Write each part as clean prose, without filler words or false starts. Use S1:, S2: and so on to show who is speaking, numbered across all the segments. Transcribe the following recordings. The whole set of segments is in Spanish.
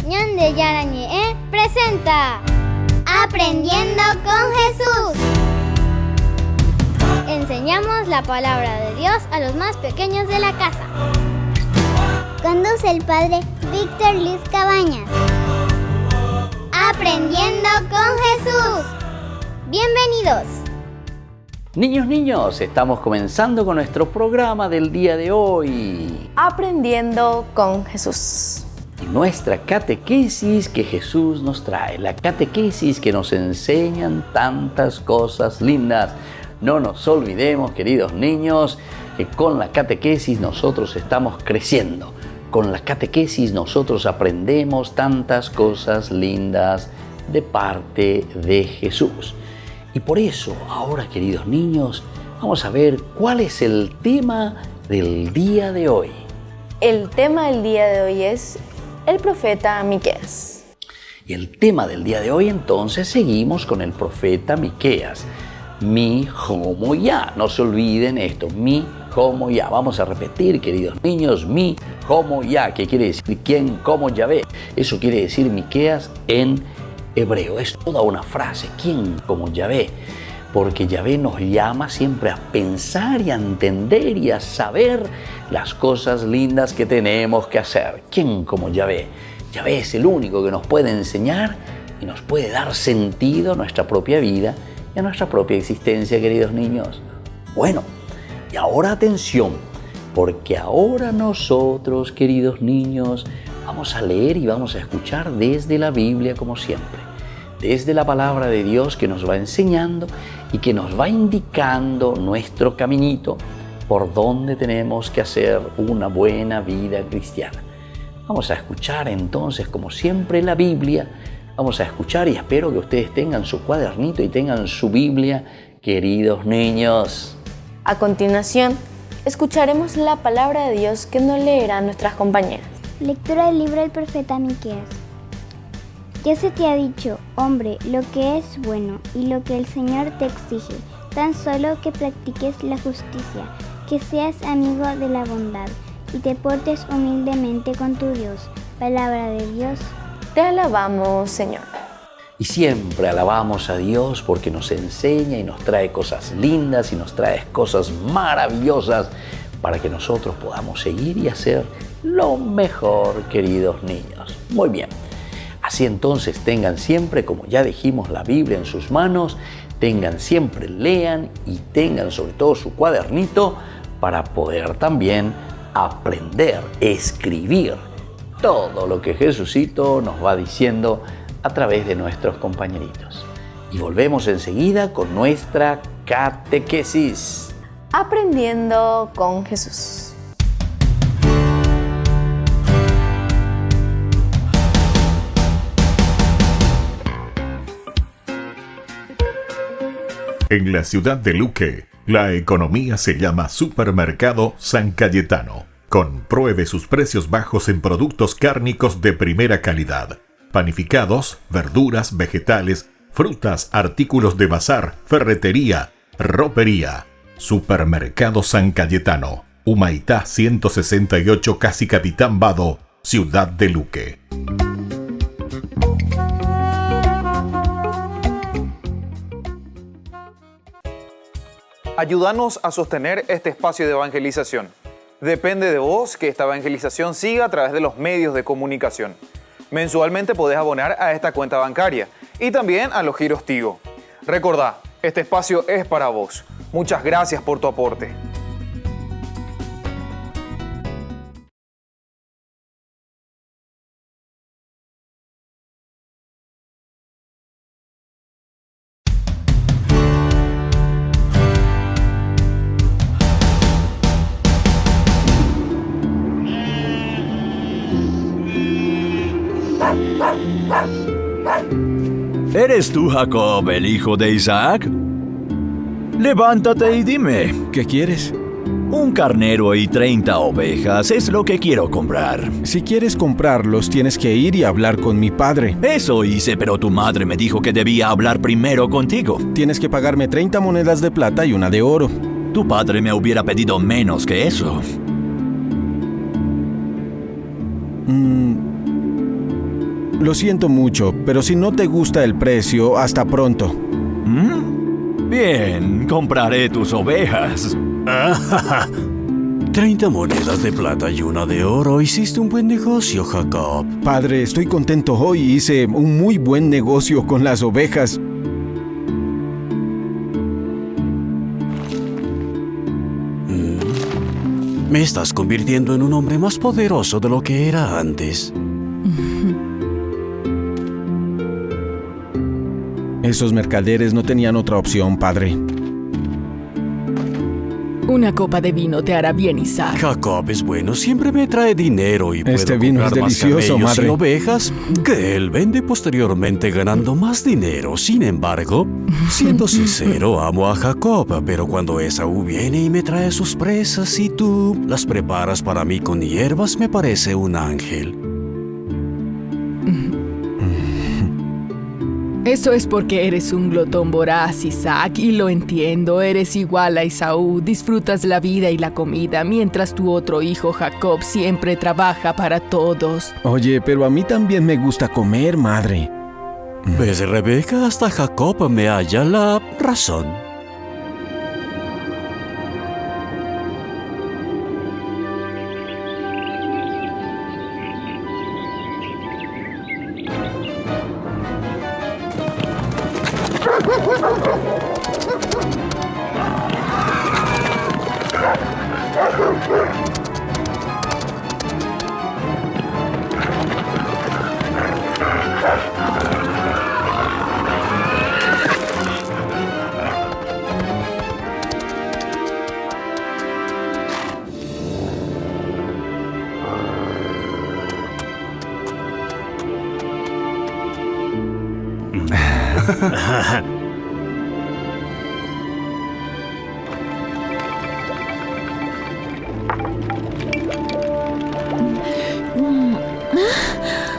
S1: Ñande Yarañe presenta Aprendiendo con Jesús. Enseñamos la palabra de Dios a los más pequeños de la casa. Conduce el padre Víctor Luis Cabañas. Aprendiendo con Jesús. Bienvenidos.
S2: Niños, estamos comenzando con nuestro programa del día de hoy.
S3: Aprendiendo con Jesús.
S2: Y nuestra catequesis que Jesús nos trae, la catequesis que nos enseñan tantas cosas lindas. No nos olvidemos, queridos niños, que con la catequesis nosotros estamos creciendo. Con la catequesis nosotros aprendemos tantas cosas lindas de parte de Jesús. Y por eso, ahora, queridos niños, vamos a ver cuál es el tema del día de hoy.
S3: El tema del día de hoy es el profeta Miqueas.
S2: Y el tema del día de hoy, entonces, seguimos con el profeta Miqueas. Mi homo ya. No se olviden esto, mi homo ya. Vamos a repetir, queridos niños, mi homo ya. ¿Qué quiere decir? ¿Quién como Yahvé? Eso quiere decir Miqueas en hebreo. Es toda una frase. ¿Quién como Yahvé? Porque Yahvé nos llama siempre a pensar y a entender y a saber las cosas lindas que tenemos que hacer. ¿Quién como Yahvé? Yahvé es el único que nos puede enseñar y nos puede dar sentido a nuestra propia vida y a nuestra propia existencia, queridos niños. Bueno, y ahora atención, porque ahora nosotros, queridos niños, vamos a leer y vamos a escuchar desde la Biblia como siempre, desde la palabra de Dios que nos va enseñando y que nos va indicando nuestro caminito por donde tenemos que hacer una buena vida cristiana. Vamos a escuchar entonces, como siempre, la Biblia. Vamos a escuchar y espero que ustedes tengan su cuadernito y tengan su Biblia, queridos niños.
S3: A continuación, escucharemos la palabra de Dios que nos leerán nuestras compañeras.
S1: Lectura del libro del profeta Miqueas. Ya se te ha dicho, hombre, lo que es bueno y lo que el Señor te exige, tan solo que practiques la justicia, que seas amigo de la bondad y te portes humildemente con tu Dios. Palabra de Dios.
S3: Te alabamos, Señor.
S2: Y siempre alabamos a Dios porque nos enseña y nos trae cosas lindas y nos trae cosas maravillosas para que nosotros podamos seguir y hacer lo mejor, queridos niños. Muy bien. Así entonces tengan siempre, como ya dijimos, la Biblia en sus manos, tengan siempre, lean y tengan sobre todo su cuadernito para poder también aprender, escribir todo lo que Jesucito nos va diciendo a través de nuestros compañeritos. Y volvemos enseguida con nuestra catequesis.
S3: Aprendiendo con Jesús.
S4: En la ciudad de Luque, la economía se llama Supermercado San Cayetano. Compruebe sus precios bajos en productos cárnicos de primera calidad. Panificados, verduras, vegetales, frutas, artículos de bazar, ferretería, ropería. Supermercado San Cayetano, Humaitá 168, Casi Capitán Vado, ciudad de Luque.
S5: Ayúdanos a sostener este espacio de evangelización. Depende de vos que esta evangelización siga a través de los medios de comunicación. Mensualmente podés abonar a esta cuenta bancaria y también a los giros Tigo. Recordá, este espacio es para vos. Muchas gracias por tu aporte.
S6: ¿Eres tú, Jacob, el hijo de Isaac? Levántate y dime, ¿qué quieres? Un carnero y 30 ovejas es lo que quiero comprar.
S7: Si quieres comprarlos, tienes que ir y hablar con mi padre.
S6: Eso hice, pero tu madre me dijo que debía hablar primero contigo.
S7: Tienes que pagarme 30 monedas de plata y una de oro.
S6: Tu padre me hubiera pedido menos que eso.
S7: Lo siento mucho, pero si no te gusta el precio, hasta pronto.
S6: Bien, compraré tus ovejas.
S8: 30 monedas de plata y una de oro. Hiciste un buen negocio, Jacob.
S7: Padre, estoy contento hoy. Hice un muy buen negocio con las ovejas.
S8: Me estás convirtiendo en un hombre más poderoso de lo que era antes.
S7: Esos mercaderes no tenían otra opción, padre.
S9: Una copa de vino te hará bien, Isaac.
S8: Jacob es bueno, siempre me trae dinero y
S7: Este
S8: puedo
S7: vino es
S8: comprar más
S7: delicioso,
S8: camellos
S7: madre.
S8: y ovejas que él vende posteriormente ganando más dinero. Sin embargo, siendo sincero, amo a Jacob, pero cuando Esaú viene y me trae sus presas y tú las preparas para mí con hierbas, me parece un ángel.
S9: Eso es porque eres un glotón voraz, Isaac, y lo entiendo. Eres igual a Esaú, disfrutas la vida y la comida, mientras tu otro hijo Jacob siempre trabaja para todos.
S7: Oye, pero a mí también me gusta comer, madre.
S8: ¿Ves, Rebeca? Hasta Jacob me halla la razón.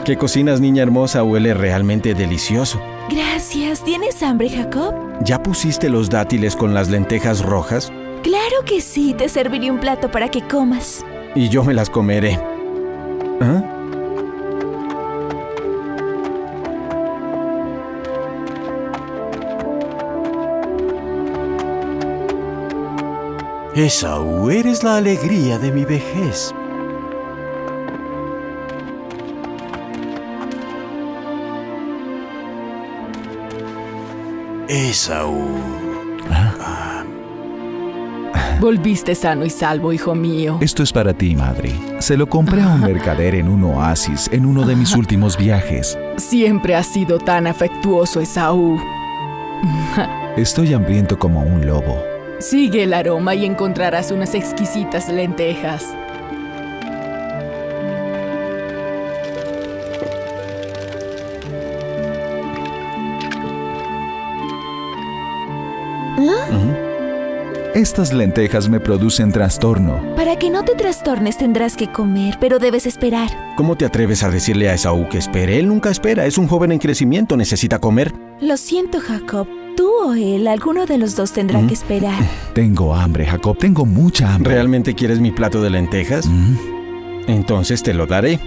S7: ¿Qué cocinas, niña hermosa? Huele realmente delicioso.
S10: Gracias. ¿Tienes hambre, Jacob?
S7: ¿Ya pusiste los dátiles con las lentejas rojas?
S10: Claro que sí. Te serviré un plato para que comas.
S7: Y yo me las comeré. ¿Ah?
S8: Esaú, eres la alegría de mi vejez. Esaú.
S9: Volviste sano y salvo, hijo mío.
S11: Esto es para ti, madre. Se lo compré a un mercader en un oasis en uno de mis últimos viajes.
S9: Siempre has sido tan afectuoso, Esaú.
S11: Estoy hambriento como un lobo.
S9: Sigue el aroma y encontrarás unas exquisitas lentejas.
S11: Estas lentejas me producen trastorno.
S10: Para que no te trastornes tendrás que comer, pero debes esperar.
S7: ¿Cómo te atreves a decirle a Esaú que espere? Él nunca espera, es un joven en crecimiento, necesita comer.
S10: Lo siento, Jacob. Tú o él, alguno de los dos tendrá que esperar.
S11: Tengo hambre, Jacob, tengo mucha hambre.
S7: ¿Realmente quieres mi plato de lentejas? Entonces te lo daré.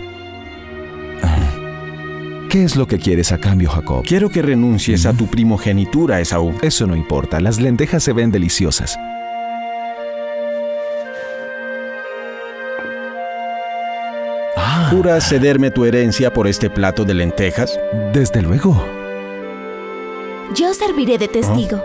S11: ¿Qué es lo que quieres a cambio, Jacob?
S7: Quiero que renuncies a tu primogenitura, Esaú.
S11: Eso no importa, las lentejas se ven deliciosas.
S7: ¿Juras cederme tu herencia por este plato de lentejas?
S11: Desde luego.
S10: Yo serviré de testigo.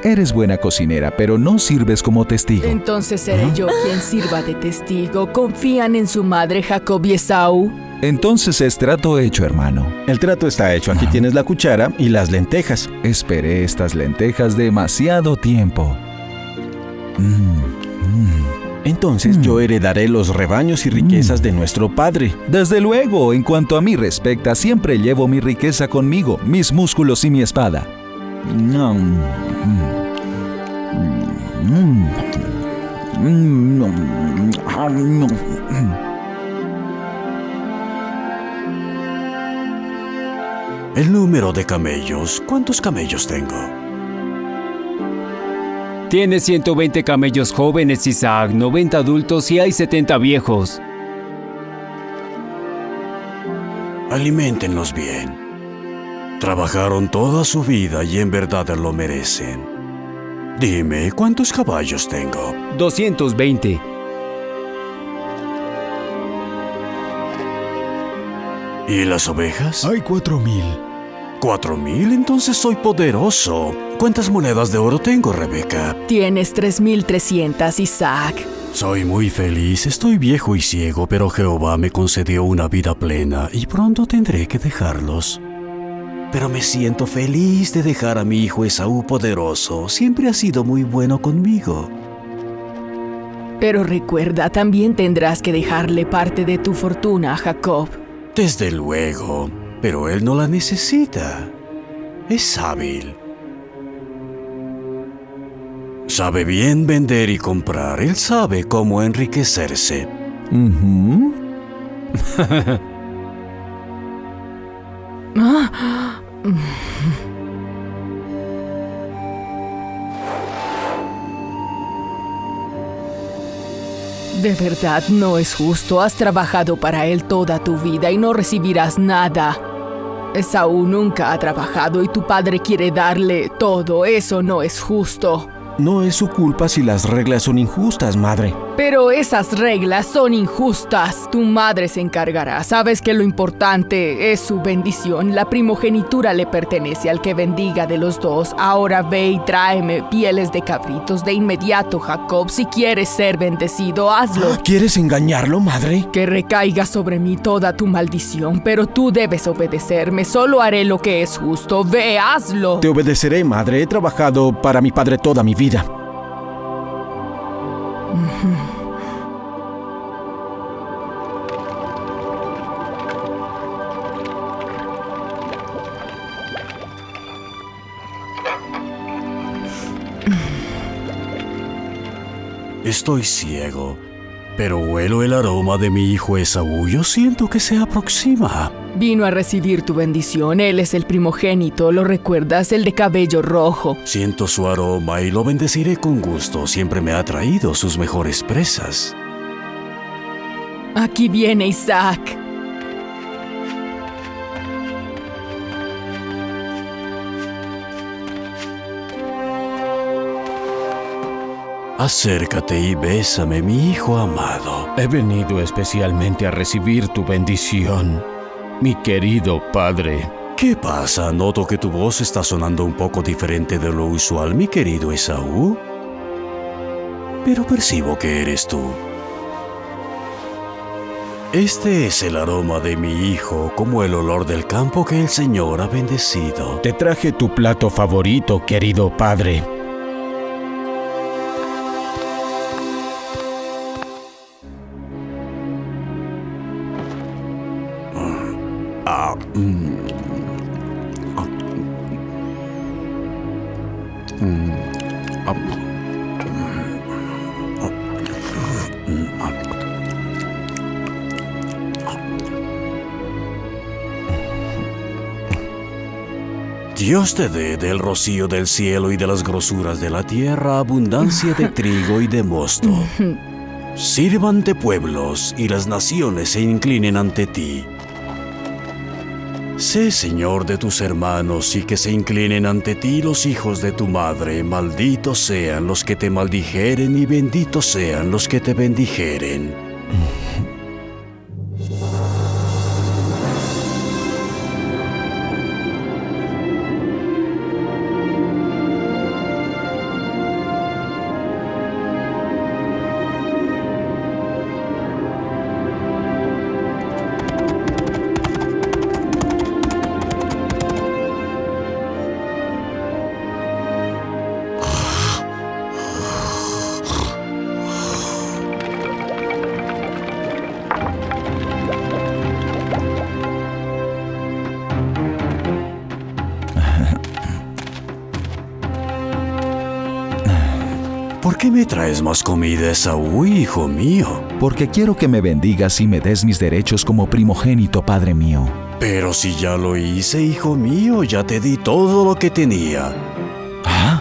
S11: Eres buena cocinera, pero no sirves como testigo.
S9: Entonces seré yo quien sirva de testigo. ¿Confían en su madre Jacob y Esaú?
S11: Entonces es trato hecho, hermano.
S7: El trato está hecho. Aquí tienes la cuchara y las lentejas.
S11: Esperé estas lentejas demasiado tiempo.
S7: Entonces yo heredaré los rebaños y riquezas de nuestro padre.
S11: Desde luego, en cuanto a mí respecta, siempre llevo mi riqueza conmigo, mis músculos y mi espada.
S8: El número de camellos. ¿Cuántos camellos tengo?
S12: Tienes 120 camellos jóvenes, Isaac, 90 adultos y hay 70 viejos.
S8: aliméntenlos bien. Trabajaron toda su vida y en verdad lo merecen. Dime, ¿cuántos caballos tengo?
S12: 220.
S8: ¿Y las ovejas?
S7: Hay 4000.
S8: ¿4000? Entonces soy poderoso. ¿Cuántas monedas de oro tengo, Rebeca?
S9: Tienes 3300, Isaac.
S8: Soy muy feliz, estoy viejo y ciego, pero Jehová me concedió una vida plena y pronto tendré que dejarlos. Pero me siento feliz de dejar a mi hijo Esaú poderoso. Siempre ha sido muy bueno conmigo.
S9: Pero recuerda, también tendrás que dejarle parte de tu fortuna a Jacob.
S8: Desde luego, pero él no la necesita. Es hábil. Sabe bien vender y comprar. Él sabe cómo enriquecerse.
S9: De verdad no es justo. Has trabajado para él toda tu vida y no recibirás nada. Esaú nunca ha trabajado y tu padre quiere darle todo. Eso no es justo.
S7: No es su culpa si las reglas son injustas, madre.
S9: Pero esas reglas son injustas. Tu madre se encargará. Sabes que lo importante es su bendición. La primogenitura le pertenece al que bendiga de los dos. Ahora ve y tráeme pieles de cabritos de inmediato, Jacob. Si quieres ser bendecido, hazlo.
S7: ¿Quieres engañarlo, madre?
S9: Que recaiga sobre mí toda tu maldición, pero tú debes obedecerme. Solo haré lo que es justo. Ve, hazlo.
S7: Te obedeceré, madre. He trabajado para mi padre toda mi vida.
S8: Estoy ciego, pero huelo el aroma de mi hijo Esaú. Yo siento que se aproxima.
S9: Vino a recibir tu bendición. Él es el primogénito, ¿lo recuerdas? El de cabello rojo.
S8: Siento su aroma y lo bendeciré con gusto. Siempre me ha traído sus mejores presas.
S9: Aquí viene Isaac.
S8: Acércate y bésame, mi hijo amado.
S7: He venido especialmente a recibir tu bendición, mi querido padre.
S8: ¿Qué pasa? Noto que tu voz está sonando un poco diferente de lo usual, mi querido Esaú. Pero percibo que eres tú. Este es el aroma de mi hijo, como el olor del campo que el Señor ha bendecido.
S7: Te traje tu plato favorito, querido padre.
S8: Dios te dé del rocío del cielo y de las grosuras de la tierra abundancia de trigo y de mosto. Sírvante pueblos y las naciones se inclinen ante ti. Sé Señor de tus hermanos y que se inclinen ante ti los hijos de tu madre. Malditos sean los que te maldijeren y benditos sean los que te bendijeren. ¿Por qué me traes más comida, Esaú, hijo mío?
S11: Porque quiero que me bendigas y me des mis derechos como primogénito, padre mío.
S8: Pero si ya lo hice, hijo mío, ya te di todo lo que tenía.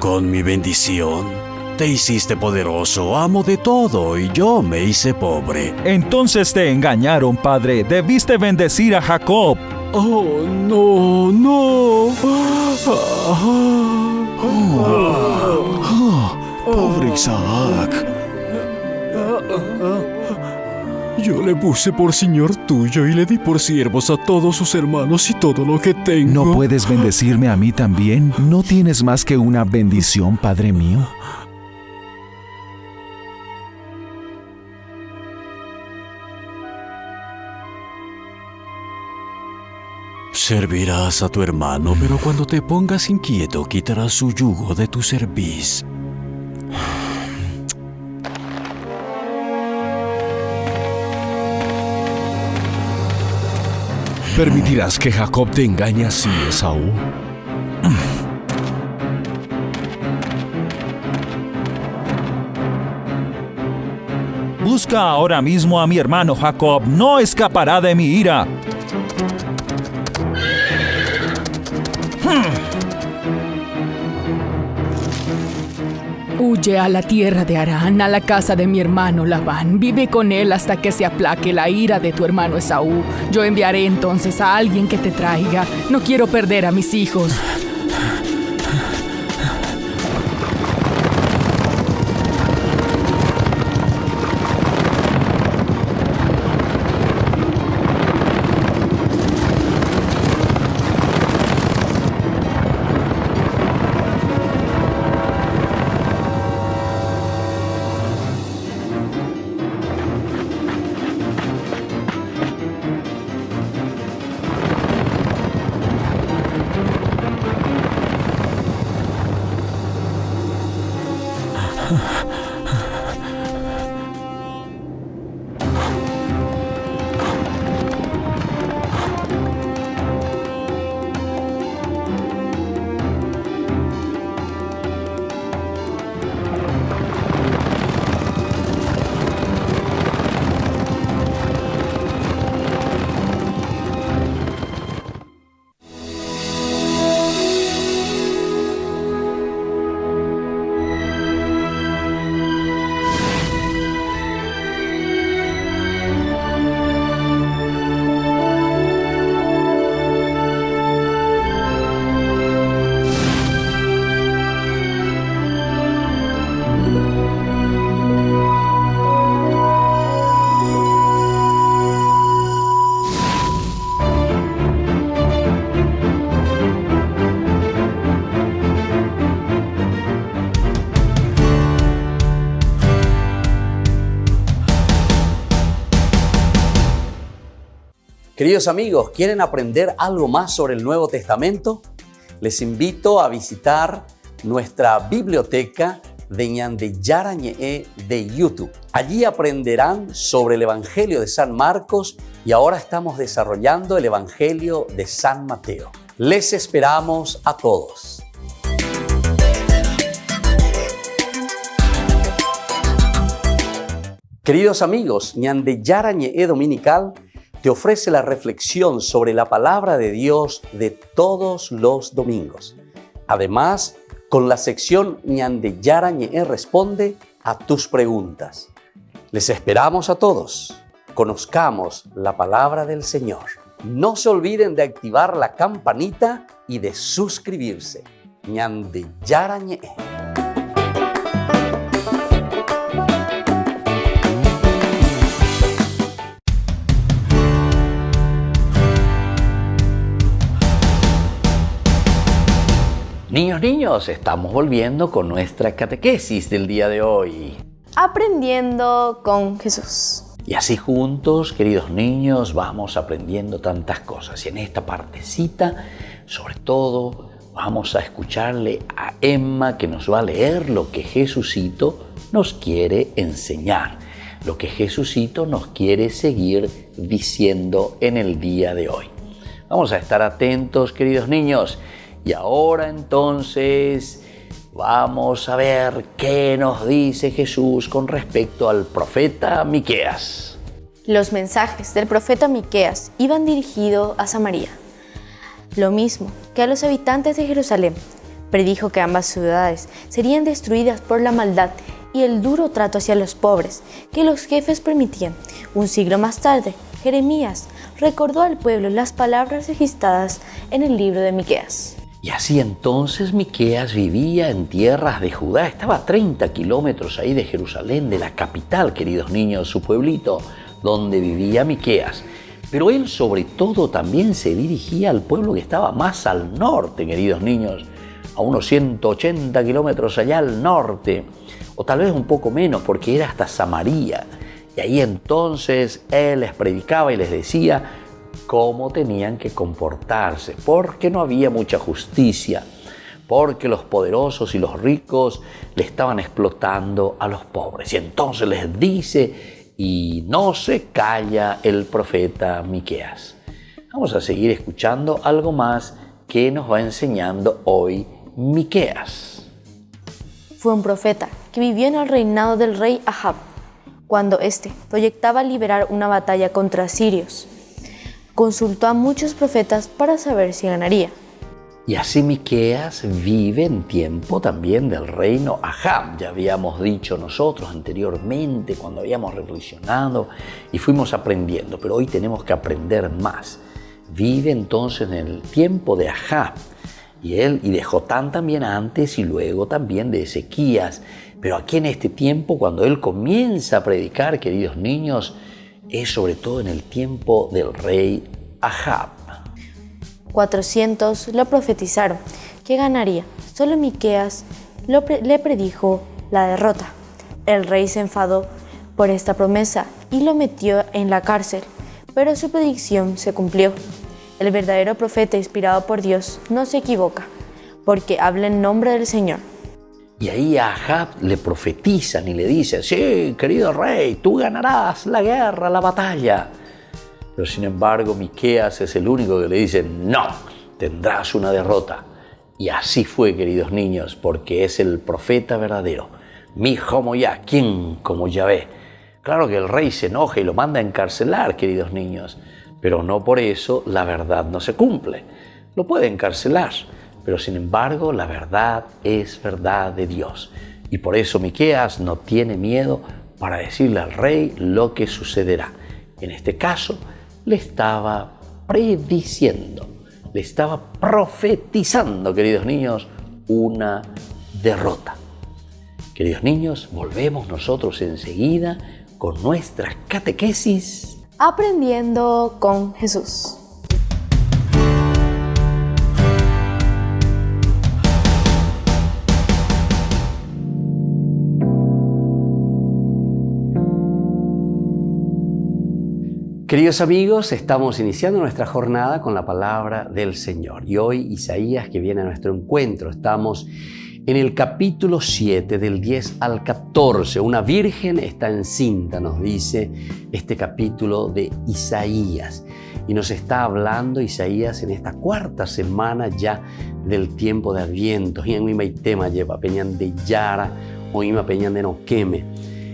S8: Con mi bendición, te hiciste poderoso, amo de todo, y yo me hice pobre.
S11: Entonces te engañaron, padre. Debiste bendecir a Jacob.
S8: Oh, no, no. Pobre Isaac. Yo le puse por señor tuyo y le di por siervos a todos sus hermanos y todo lo que tengo.
S11: ¿No puedes bendecirme a mí también? ¿No tienes más que una bendición, Padre mío?
S8: Servirás a tu hermano, pero cuando te pongas inquieto, quitarás su yugo de tu cerviz.
S7: ¿Permitirás que Jacob te engañe así, Esaú?
S11: Busca ahora mismo a mi hermano Jacob, no escapará de mi ira.
S9: Huye a la tierra de Harán, a la casa de mi hermano Labán. Vive con él hasta que se aplaque la ira de tu hermano Esaú. Yo enviaré entonces a alguien que te traiga. No quiero perder a mis hijos.
S2: Queridos amigos, ¿quieren aprender algo más sobre el Nuevo Testamento? Les invito a visitar nuestra biblioteca de Ñande Yarañe de YouTube. Allí aprenderán sobre el Evangelio de San Marcos y ahora estamos desarrollando el Evangelio de San Mateo. Les esperamos a todos. Queridos amigos, Ñande Yarañe Dominical te ofrece la reflexión sobre la palabra de Dios de todos los domingos. Además, con la sección Ñande Yarañe responde a tus preguntas. Les esperamos a todos. Conozcamos la palabra del Señor. No se olviden de activar la campanita y de suscribirse. Ñande Yarañe. Niños, estamos volviendo con nuestra catequesis del día de hoy.
S3: Aprendiendo con Jesús.
S2: Y así juntos, queridos niños, vamos aprendiendo tantas cosas. Y en esta partecita, sobre todo, vamos a escucharle a Emma que nos va a leer lo que Jesucito nos quiere enseñar, lo que Jesucito nos quiere seguir diciendo en el día de hoy. Vamos a estar atentos, queridos niños. Y ahora entonces vamos a ver qué nos dice Jesús con respecto al profeta Miqueas.
S3: Los mensajes del profeta Miqueas iban dirigidos a Samaria. Lo mismo que a los habitantes de Jerusalén. Predijo que ambas ciudades serían destruidas por la maldad y el duro trato hacia los pobres que los jefes permitían. Un siglo más tarde, Jeremías recordó al pueblo las palabras registradas en el libro de Miqueas.
S2: Y así entonces Miqueas vivía en tierras de Judá, estaba a 30 kilómetros ahí de Jerusalén, de la capital, queridos niños, su pueblito, donde vivía Miqueas. Pero él sobre todo también se dirigía al pueblo que estaba más al norte, queridos niños, a unos 180 kilómetros allá al norte, o tal vez un poco menos, porque era hasta Samaria. Y ahí entonces él les predicaba y les decía cómo tenían que comportarse, porque no había mucha justicia, porque los poderosos y los ricos le estaban explotando a los pobres. Y entonces les dice, y no se calla el profeta Miqueas. Vamos a seguir escuchando algo más que nos va enseñando hoy Miqueas.
S3: Fue un profeta que vivió en el reinado del rey Ahab, cuando éste proyectaba liberar una batalla contra asirios. Consultó a muchos profetas para saber si ganaría.
S2: Y así Miqueas vive en tiempo también del reino Ahab. Ya habíamos dicho nosotros anteriormente cuando habíamos reflexionado y fuimos aprendiendo, pero hoy tenemos que aprender más. Vive entonces en el tiempo de Ahab y de Jotán también antes y luego también de Ezequías. Pero aquí en este tiempo, cuando él comienza a predicar, queridos niños, es sobre todo en el tiempo del rey Ahab.
S3: 400 lo profetizaron que ganaría. Solo Miqueas le predijo la derrota. El rey se enfadó por esta promesa y lo metió en la cárcel, pero su predicción se cumplió. El verdadero profeta inspirado por Dios no se equivoca, porque habla en nombre del Señor.
S2: Y ahí a Ahab le profetizan y le dicen, sí, querido rey, tú ganarás la guerra, la batalla. Pero sin embargo, Miqueas es el único que le dice, no, tendrás una derrota. Y así fue, queridos niños, porque es el profeta verdadero. Mi Jomoyá, ¿quién como Yahvé? Claro que el rey se enoja y lo manda a encarcelar, queridos niños, pero no por eso la verdad no se cumple. Lo puede encarcelar, pero sin embargo la verdad es verdad de Dios. Y por eso Miqueas no tiene miedo para decirle al rey lo que sucederá. En este caso, le estaba prediciendo, le estaba profetizando, queridos niños, una derrota. Queridos niños, volvemos nosotros enseguida con nuestra catequesis.
S3: Aprendiendo con Jesús.
S2: Queridos amigos, estamos iniciando nuestra jornada con la palabra del Señor. Y hoy Isaías, que viene a nuestro encuentro, estamos en el capítulo 7, del 10 al 14. Una virgen está encinta, nos dice este capítulo de Isaías. Y nos está hablando Isaías en esta cuarta semana ya del tiempo de Adviento. Y en mi tema lleva peñan de Yara o ima peñan de Noqueme.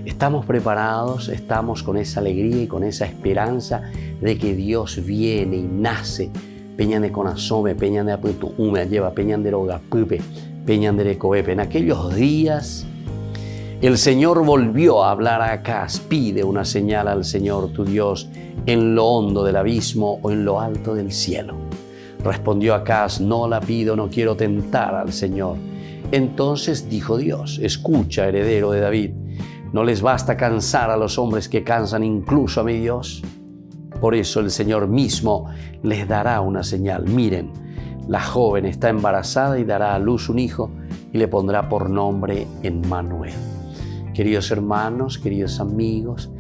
S2: Estamos preparados, estamos con esa alegría y con esa esperanza de que Dios viene y nace. Peñan de Conasome, peñan de Aputuume, lleva peñan de Rogapupe, peñan de Recoepe. En aquellos días el Señor volvió a hablar a Acaz. Pide una señal al Señor tu Dios en lo hondo del abismo o en lo alto del cielo. Respondió Acaz, no la pido, no quiero tentar al Señor. Entonces dijo Dios, escucha, heredero de David. ¿No les basta cansar a los hombres que cansan incluso a mi Dios? Por eso el Señor mismo les dará una señal. Miren, la joven está embarazada y dará a luz un hijo y le pondrá por nombre Emmanuel. Queridos hermanos, queridos amigos,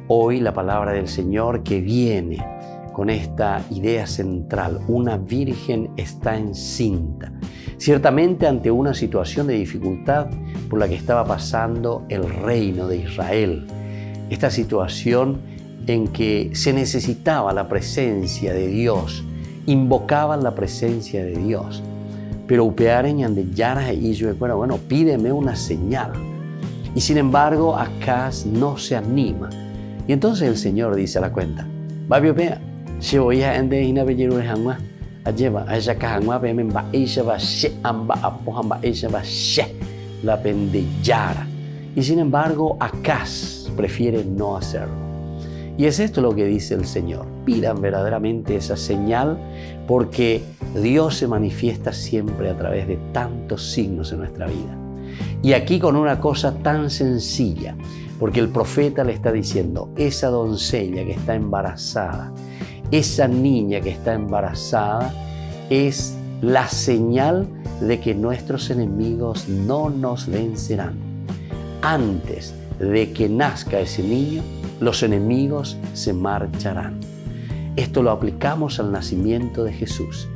S2: hoy la palabra del Señor que viene con esta idea central, una virgen está encinta. Ciertamente ante una situación de dificultad por la que estaba pasando el reino de Israel. Esta situación en que se necesitaba la presencia de Dios, invocaban la presencia de Dios. Pero upearen de Yara y yo bueno, pídeme una señal. Y sin embargo, Acaz no se anima. Y entonces el Señor dice a la cuenta, Babio si voy a ende ina bellirure hangwa, lleva a ella cajangwa pemen ba ella va she amba apohamba ella va she la pendeyara. Y sin embargo, Acaz prefiere no hacerlo. Y es esto lo que dice el Señor. Pidan verdaderamente esa señal, porque Dios se manifiesta siempre a través de tantos signos en nuestra vida. Y aquí con una cosa tan sencilla, porque el profeta le está diciendo, esa doncella que está embarazada, esa niña que está embarazada, es la señal de que nuestros enemigos no nos vencerán. Antes de que nazca ese niño, los enemigos se marcharán. Esto lo aplicamos al nacimiento de Jesús.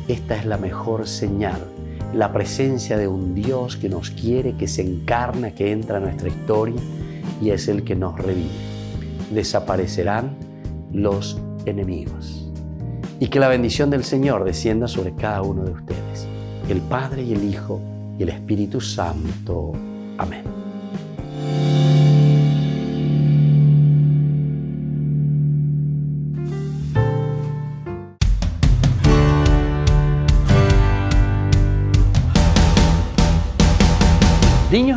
S2: Esta es la mejor señal, la presencia de un Dios que nos quiere, que se encarna, que entra en nuestra historia y es el que nos revive. Desaparecerán los enemigos. Y que la bendición del Señor descienda sobre cada uno de ustedes, el Padre y el Hijo y el Espíritu Santo. Amén.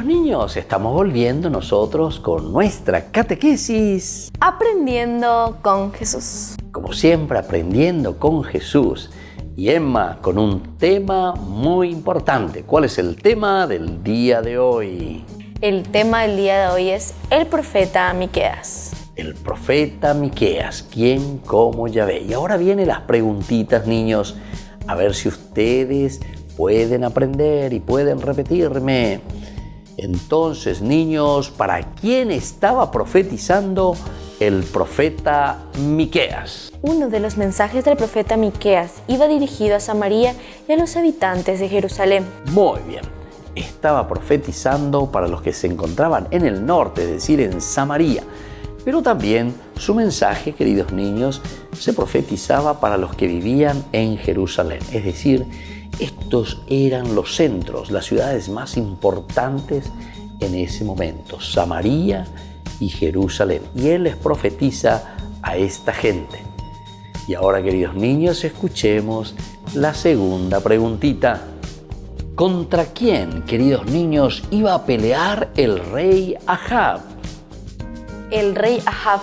S2: Niños, estamos volviendo nosotros con nuestra catequesis.
S3: Aprendiendo con Jesús.
S2: Como siempre, aprendiendo con Jesús. Y Emma, con un tema muy importante. ¿Cuál es el tema del día de hoy?
S3: El tema del día de hoy es el profeta Miqueas.
S2: El profeta Miqueas, ¿quién como Yahvé? Y ahora vienen las preguntitas, niños, a ver si ustedes pueden aprender y pueden repetirme. Entonces, niños, ¿para quién estaba profetizando el profeta Miqueas?
S3: Uno de los mensajes del profeta Miqueas iba dirigido a Samaria y a los habitantes de Jerusalén.
S2: Muy bien. Estaba profetizando para los que se encontraban en el norte, es decir, en Samaria. Pero también su mensaje, queridos niños, se profetizaba para los que vivían en Jerusalén. Es decir, estos eran los centros, las ciudades más importantes en ese momento, Samaria y Jerusalén. Y él les profetiza a esta gente. Y ahora, queridos niños, escuchemos la segunda preguntita. ¿Contra quién, queridos niños, iba a pelear el rey Ahab?
S3: El rey Ahab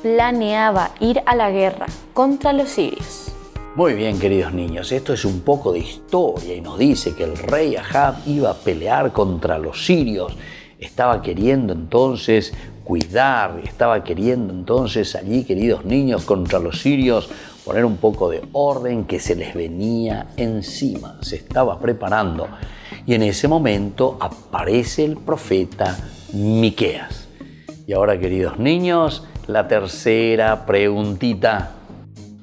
S3: planeaba ir a la guerra contra los sirios.
S2: Muy bien, queridos niños, esto es un poco de historia y nos dice que el rey Ahab iba a pelear contra los sirios. Estaba queriendo entonces cuidar, estaba queriendo entonces allí, queridos niños, contra los sirios, poner un poco de orden que se les venía encima. Se estaba preparando. Y en ese momento aparece el profeta Miqueas. Y ahora, queridos niños, la tercera preguntita.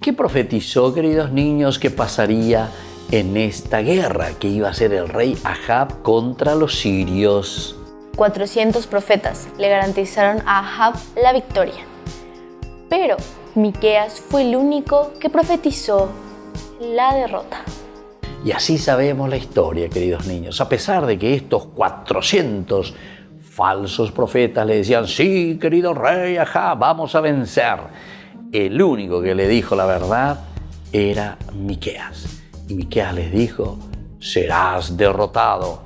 S2: ¿Qué profetizó, queridos niños, que pasaría en esta guerra que iba a ser el rey Ahab contra los sirios?
S3: 400 profetas le garantizaron a Ahab la victoria. Pero Miqueas fue el único que profetizó la derrota.
S2: Y así sabemos la historia, queridos niños. A pesar de que estos 400 falsos profetas le decían, sí, querido rey Ahab, vamos a vencer. El único que le dijo la verdad era Miqueas. Y Miqueas les dijo, serás derrotado.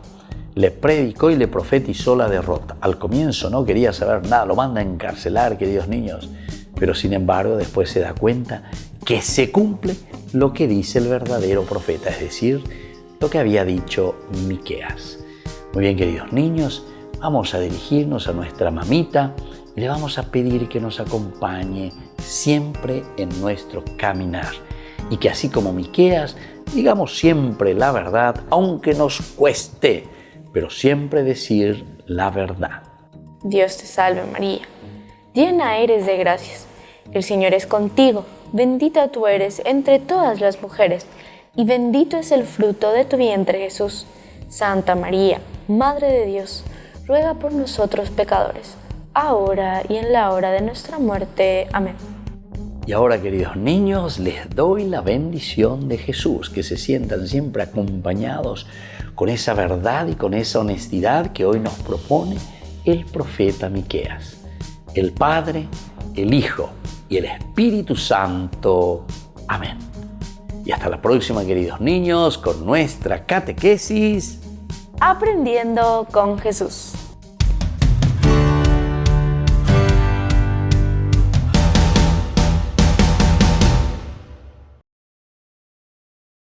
S2: Le predicó y le profetizó la derrota. Al comienzo no quería saber nada, lo manda a encarcelar, queridos niños. Pero sin embargo después se da cuenta que se cumple lo que dice el verdadero profeta, es decir, lo que había dicho Miqueas. Muy bien, queridos niños, vamos a dirigirnos a nuestra mamita y le vamos a pedir que nos acompañe siempre en nuestro caminar y que así como Miqueas digamos siempre la verdad, aunque nos cueste, pero siempre decir la verdad.
S3: Dios te salve María, llena eres de gracias, el Señor es contigo, bendita tú eres entre todas las mujeres y bendito es el fruto de tu vientre Jesús. Santa María, Madre de Dios, ruega por nosotros pecadores, ahora y en la hora de nuestra muerte. Amén.
S2: Y ahora, queridos niños, les doy la bendición de Jesús, que se sientan siempre acompañados con esa verdad y con esa honestidad que hoy nos propone el profeta Miqueas. El Padre, el Hijo y el Espíritu Santo. Amén. Y hasta la próxima, queridos niños, con nuestra catequesis.
S3: Aprendiendo con Jesús.